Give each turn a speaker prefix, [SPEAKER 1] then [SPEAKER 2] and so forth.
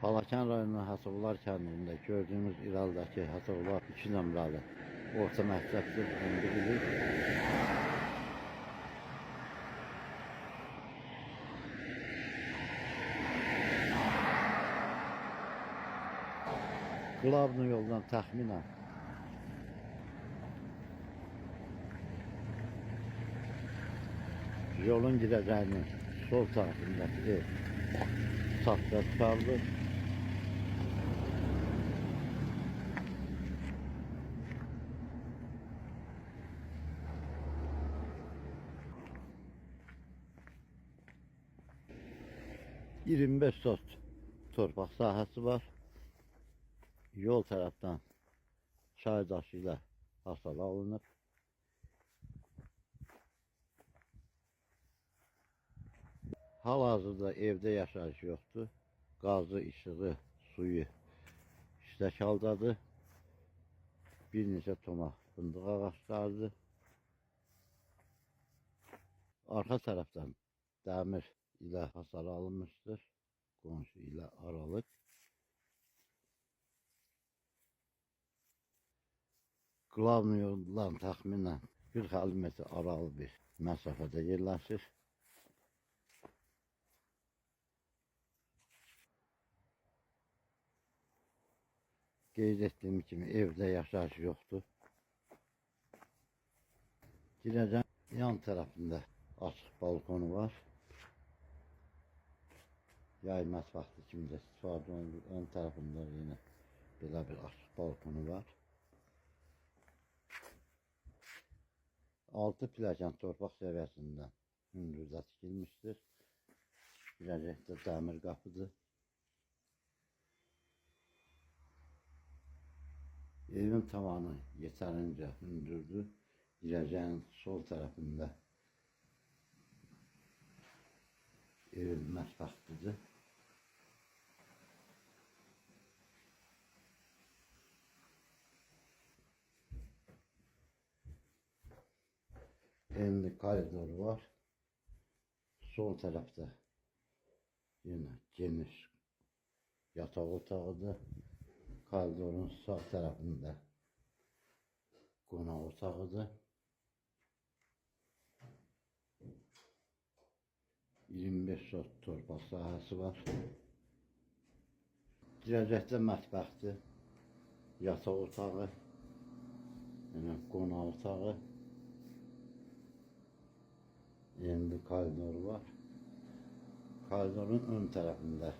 [SPEAKER 1] Balakən rayonunun Hasıblar kəndində gördüyümüz İraldakı Hasıblar 2 nömrəli orta məktəbdir. 11 illik. Qlavnu yoldan təxminən yolun gidəcəyinin sol tərəfindəki ev saxta çıxarılır. ...25 torpaq sahəsi var. Yol tərəfdən çay daşı ilə hasar alınıb. Hal-hazırda evdə yaşayış yoxdur. Qazı, işığı, suyu işlək haldadır. Bir neçə toma fındıq ağaçlarıdır. Arxa tərəfdən dəmir ilə hasar alınmışdır. Qonşu ilə aralıq. Qlavnu yoldan təxminən 40-50 metr aralı bir məsafədə yerləşir. Qeyd etdiyim kimi evdə yaşayış yoxdur. Girəcəyin yan tərəfində açıq balkonu var. Yay mətbəxi kimi də istifadə olunur. Ön tərəfində yenə belə bir açıq balkonu var. 6 pilləkən torpaq səviyyəsindən hündürdə tikilmişdir. Girəcəkdə dəmir qapıdır. Evin tavanı yetərincə hündürdür. Girəcəyin sol tərəfində evin mətbəxidir. Enli koridor var. Sol tərəfdə yenə geniş yataq otağıdır. Koridorun sağ tərəfində qonaq otağıdır. 25 torpaq sahəsi var. Girəcəkdə mətbəxdir, yataq otağı, yəni qonaq otağı. Enli koridor var. Koridorun ön tərəfində